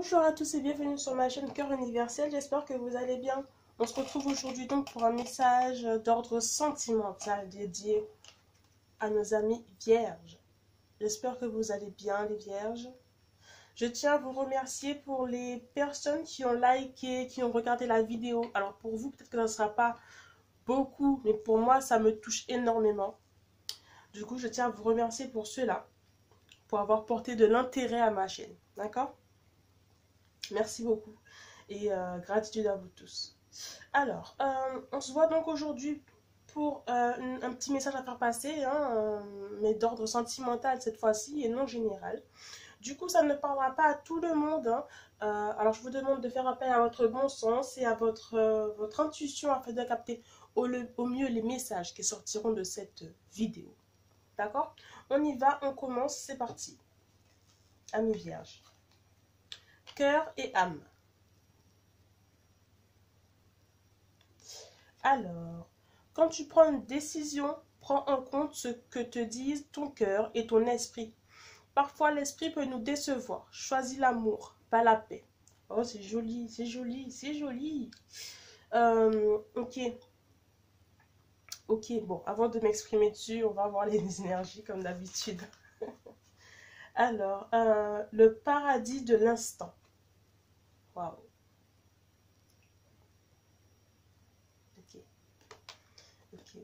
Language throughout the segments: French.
Bonjour à tous et bienvenue sur ma chaîne Cœur Universel, j'espère que vous allez bien. On se retrouve aujourd'hui donc pour un message d'ordre sentimental dédié à nos amis vierges. J'espère que vous allez bien les vierges. Je tiens à vous remercier pour les personnes qui ont liké, qui ont regardé la vidéo. Alors pour vous peut-être que ça ne sera pas beaucoup, mais pour moi ça me touche énormément. Du coup je tiens à vous remercier pour cela, pour avoir porté de l'intérêt à ma chaîne, d'accord ? Merci beaucoup et gratitude à vous tous. Alors, on se voit donc aujourd'hui pour un petit message à faire passer, hein, mais d'ordre sentimental cette fois-ci et non général. Du coup, ça ne parlera pas à tout le monde. Hein. Alors, je vous demande de faire appel à votre bon sens et à votre intuition afin de capter au mieux les messages qui sortiront de cette vidéo. D'accord? On y va, on commence, c'est parti. Amis vierges. Cœur et âme. Alors, quand tu prends une décision, prends en compte ce que te disent ton cœur et ton esprit. Parfois, l'esprit peut nous décevoir. Choisis l'amour, pas la paix. Oh, c'est joli, c'est joli, c'est joli. Ok. Ok, bon, avant de m'exprimer dessus, on va voir les énergies comme d'habitude. Alors, le paradis de l'instant. Waouh. Ok. Ok.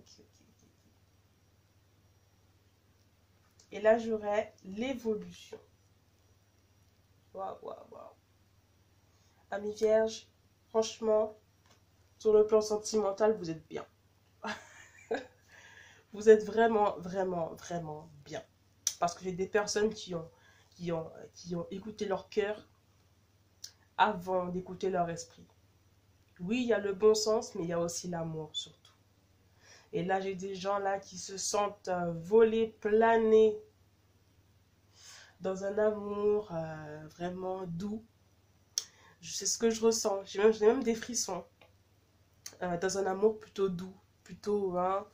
Et là, j'aurais l'évolution. Waouh. Amis vierges, franchement, sur le plan sentimental, vous êtes bien. Vous êtes vraiment bien. Parce que j'ai des personnes qui ont écouté leur cœur avant d'écouter leur esprit. Oui, il y a le bon sens, mais il y a aussi l'amour surtout. Et là, j'ai des gens là qui se sentent voler, planer dans un amour vraiment doux. C'est ce que je ressens. J'ai même des frissons. Dans un amour plutôt doux, plutôt... Hein,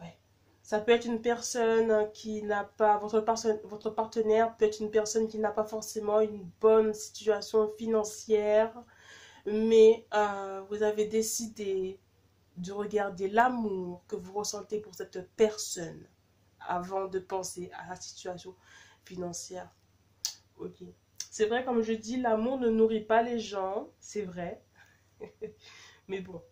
ouais. Ça peut être une personne qui n'a pas... Votre partenaire peut être une personne qui n'a pas forcément une bonne situation financière, mais vous avez décidé de regarder l'amour que vous ressentez pour cette personne avant de penser à la situation financière. Ok. C'est vrai, comme je dis, l'amour ne nourrit pas les gens, c'est vrai. Mais bon,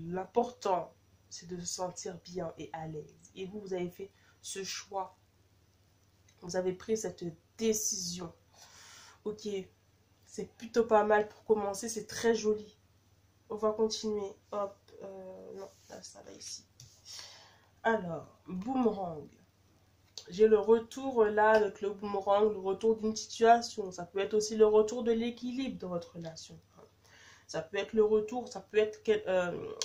l'important, c'est de se sentir bien et à l'aise. Et vous avez fait ce choix. Vous avez pris cette décision. Ok, c'est plutôt pas mal pour commencer, c'est très joli. On va continuer. Hop, non, là, ça va ici. Alors, boomerang. J'ai le retour là avec le boomerang, le retour d'une situation. Ça peut être aussi le retour de l'équilibre dans votre relation. Ça peut être le retour, ça peut être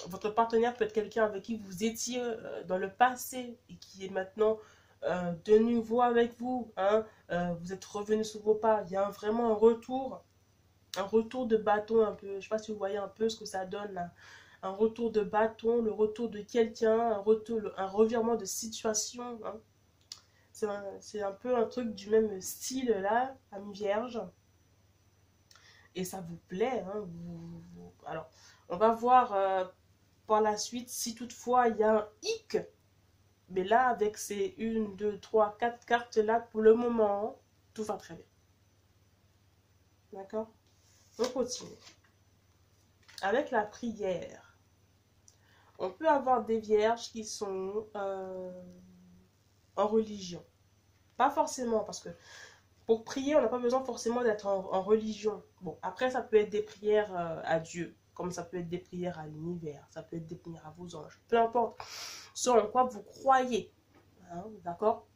votre partenaire peut être quelqu'un avec qui vous étiez dans le passé et qui est maintenant de nouveau avec vous. Hein, vous êtes revenu sur vos pas. Il y a vraiment un retour de bâton un peu. Je ne sais pas si vous voyez un peu ce que ça donne là. Un retour de bâton, le retour de quelqu'un, un revirement de situation. Hein. C'est un peu un truc du même style là, ami vierge. Et ça vous plaît. Hein, alors, on va voir par la suite si toutefois il y a un hic. Mais là, avec ces 1, 2, 3, 4 cartes là, pour le moment, tout va très bien. D'accord? On continue. Avec la prière, on peut avoir des vierges qui sont en religion. Pas forcément, parce que pour prier, on n'a pas besoin forcément d'être en religion. Bon, après, ça peut être des prières à Dieu, comme ça peut être des prières à l'univers, ça peut être des prières à vos anges, peu importe ce en quoi vous croyez. Hein, d'accord?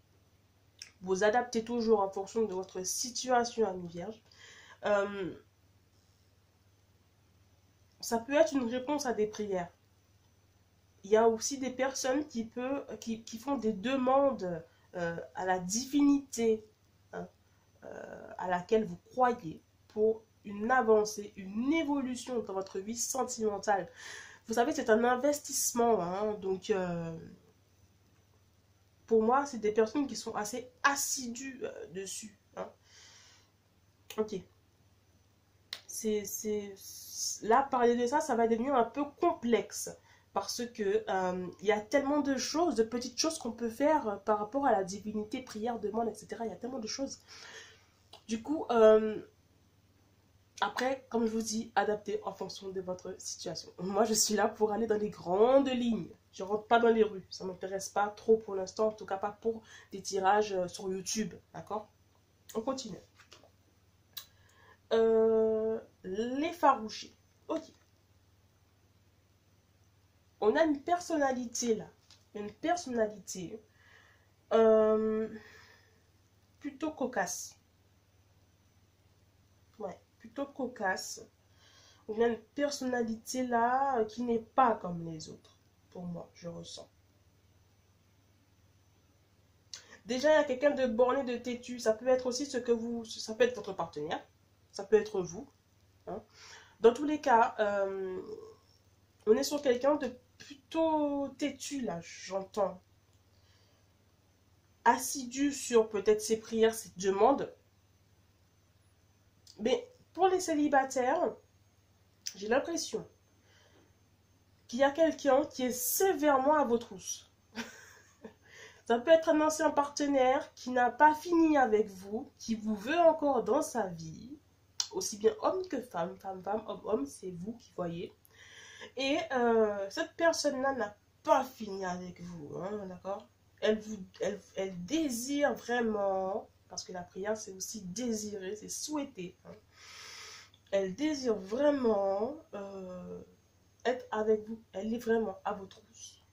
Vous adaptez toujours en fonction de votre situation, ami vierge. Ça peut être une réponse à des prières. Il y a aussi des personnes qui font des demandes à la divinité, hein, à laquelle vous croyez pour une avancée, une évolution dans votre vie sentimentale. Vous savez, c'est un investissement. Hein, donc, pour moi, c'est des personnes qui sont assez assidues dessus. Hein. Ok. Là, parler de ça, ça va devenir un peu complexe. Parce que il y a tellement de choses, de petites choses qu'on peut faire par rapport à la divinité, prière, demande, etc. Il y a tellement de choses. Du coup, après, comme je vous dis, adaptez en fonction de votre situation. Moi, je suis là pour aller dans les grandes lignes. Je ne rentre pas dans les rues. Ça ne m'intéresse pas trop pour l'instant. En tout cas, pas pour des tirages sur YouTube. D'accord? On continue. L'effarouché. Ok. On a une personnalité là. Une personnalité plutôt cocasse. Ouais, plutôt cocasse. On a une personnalité là qui n'est pas comme les autres. Pour moi, je ressens. Déjà, il y a quelqu'un de borné, de têtu. Ça peut être aussi ce que vous... Ça peut être votre partenaire. Ça peut être vous. Hein. Dans tous les cas, on est sur quelqu'un de plutôt têtu, là, j'entends. Assidu sur peut-être ses prières, ses demandes. Mais pour les célibataires, j'ai l'impression qu'il y a quelqu'un qui est sévèrement à vos trousses. Ça peut être un ancien partenaire qui n'a pas fini avec vous, qui vous veut encore dans sa vie. Aussi bien homme que femme, femme, homme, homme, c'est vous qui voyez. Et cette personne-là n'a pas fini avec vous, hein, d'accord? Elle désire vraiment, parce que la prière c'est aussi désirer, c'est souhaiter. Hein. Elle désire vraiment être avec vous. Elle est vraiment à votre trousses.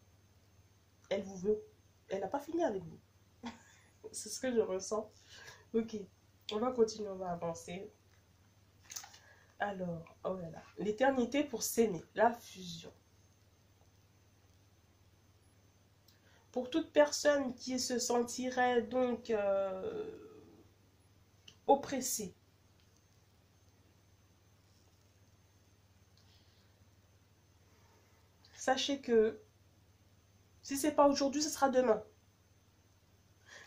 Elle vous veut. Elle n'a pas fini avec vous. C'est ce que je ressens. Ok, on va continuer, on va avancer. Alors, oh là là, l'éternité pour s'aimer, la fusion. Pour toute personne qui se sentirait donc oppressée, sachez que si ce n'est pas aujourd'hui, ce sera demain.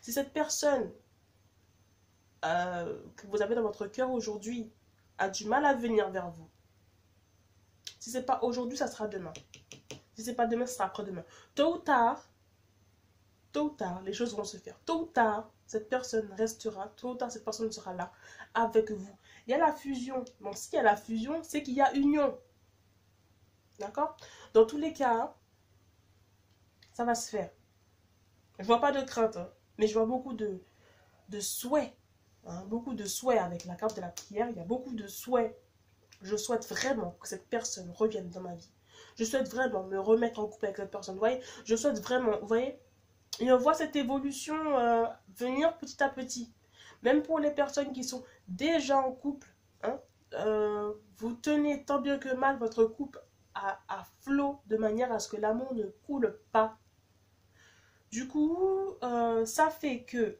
Si cette personne que vous avez dans votre cœur aujourd'hui a du mal à venir vers vous, si ce n'est pas aujourd'hui, ça sera demain. Si ce n'est pas demain, ce sera après-demain. Tôt ou tard, les choses vont se faire. Tôt ou tard, cette personne restera. Tôt ou tard, cette personne sera là avec vous. Il y a la fusion. Donc, s'il y a la fusion, c'est qu'il y a union. D'accord? Dans tous les cas, ça va se faire. Je ne vois pas de crainte, hein, mais je vois beaucoup de souhaits. Hein, beaucoup de souhaits avec la carte de la prière. Il y a beaucoup de souhaits. Je souhaite vraiment que cette personne revienne dans ma vie. Je souhaite vraiment me remettre en couple avec cette personne. Vous voyez? Je souhaite vraiment, vous voyez? Et on voit cette évolution venir petit à petit. Même pour les personnes qui sont déjà en couple, hein, vous tenez tant bien que mal votre couple à flot de manière à ce que l'amour ne coule pas. Du coup, ça fait que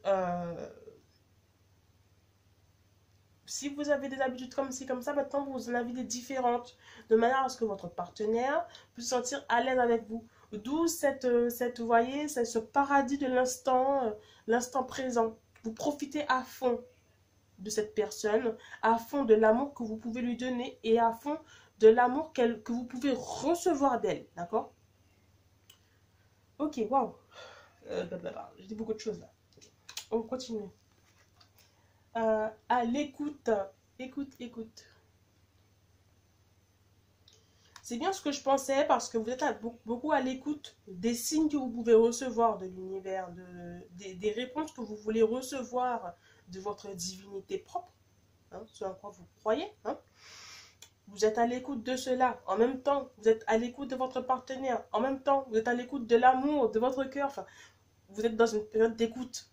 si vous avez des habitudes comme ci, comme ça, maintenant vous en avez des différentes, de manière à ce que votre partenaire puisse se sentir à l'aise avec vous. D'où vous voyez, c'est ce paradis de l'instant présent. Vous profitez à fond de cette personne, à fond de l'amour que vous pouvez lui donner et à fond de l'amour que vous pouvez recevoir d'elle, d'accord? Ok, waouh. Je dis beaucoup de choses là. On continue. À l'écoute. Écoute. C'est bien ce que je pensais parce que vous êtes beaucoup à l'écoute des signes que vous pouvez recevoir de l'univers, des réponses que vous voulez recevoir de votre divinité propre, hein, ce à quoi vous croyez. Hein. Vous êtes à l'écoute de cela. En même temps, vous êtes à l'écoute de votre partenaire. En même temps, vous êtes à l'écoute de l'amour, de votre cœur. Enfin, vous êtes dans une période d'écoute.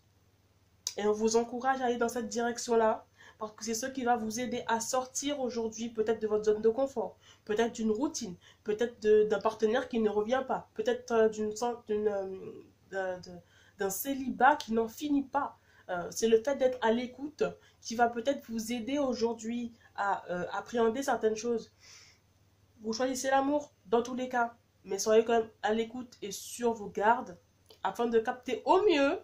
Et on vous encourage à aller dans cette direction-là. Parce que c'est ce qui va vous aider à sortir aujourd'hui peut-être de votre zone de confort, peut-être d'une routine, peut-être d'un partenaire qui ne revient pas, peut-être d'un célibat qui n'en finit pas. C'est le fait d'être à l'écoute qui va peut-être vous aider aujourd'hui à appréhender certaines choses. Vous choisissez l'amour dans tous les cas, mais soyez quand même à l'écoute et sur vos gardes afin de capter au mieux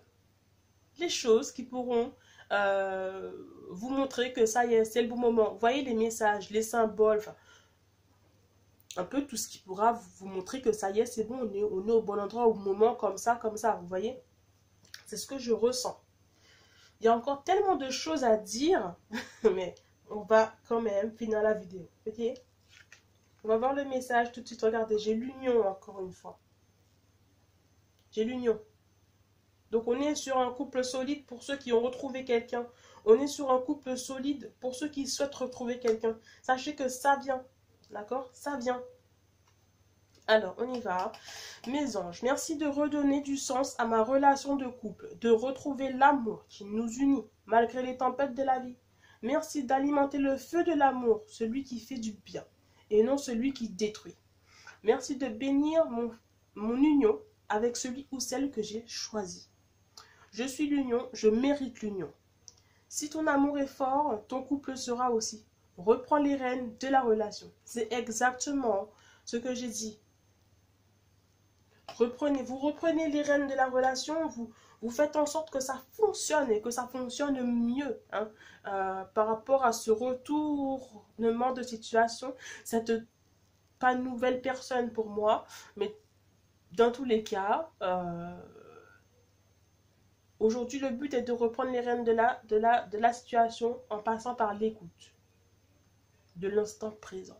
les choses qui pourront vous montrer que ça y est, c'est le bon moment. Vous voyez les messages, les symboles, enfin, un peu tout ce qui pourra vous montrer que ça y est, c'est bon, on est au bon endroit, au moment, comme ça, vous voyez. C'est ce que je ressens. Il y a encore tellement de choses à dire, mais on va quand même finir la vidéo, ok? On va voir le message tout de suite. Regardez, j'ai l'union encore une fois. J'ai l'union. Donc on est sur un couple solide pour ceux qui ont retrouvé quelqu'un. On est sur un couple solide pour ceux qui souhaitent retrouver quelqu'un. Sachez que ça vient, d'accord? Ça vient. Alors, on y va. Mes anges, merci de redonner du sens à ma relation de couple, de retrouver l'amour qui nous unit malgré les tempêtes de la vie. Merci d'alimenter le feu de l'amour, celui qui fait du bien, et non celui qui détruit. Merci de bénir mon union avec celui ou celle que j'ai choisi. Je suis l'union, je mérite l'union. Si ton amour est fort, ton couple sera aussi. Reprends les rênes de la relation. C'est exactement ce que j'ai dit. Vous reprenez les rênes de la relation, vous faites en sorte que ça fonctionne et que ça fonctionne mieux, hein, par rapport à ce retournement de situation, cette pas nouvelle personne pour moi, mais dans tous les cas, aujourd'hui le but est de reprendre les rênes de la situation en passant par l'écoute de l'instant présent.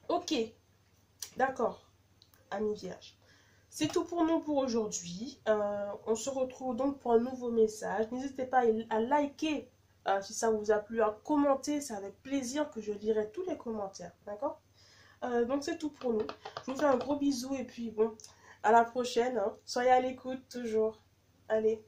Ok, d'accord. Amis vierges. C'est tout pour nous pour aujourd'hui. On se retrouve donc pour un nouveau message. N'hésitez pas à liker si ça vous a plu, à commenter. C'est avec plaisir que je lirai tous les commentaires. D'accord? Donc c'est tout pour nous. Je vous fais un gros bisou et puis bon, à la prochaine. Hein. Soyez à l'écoute toujours. Allez.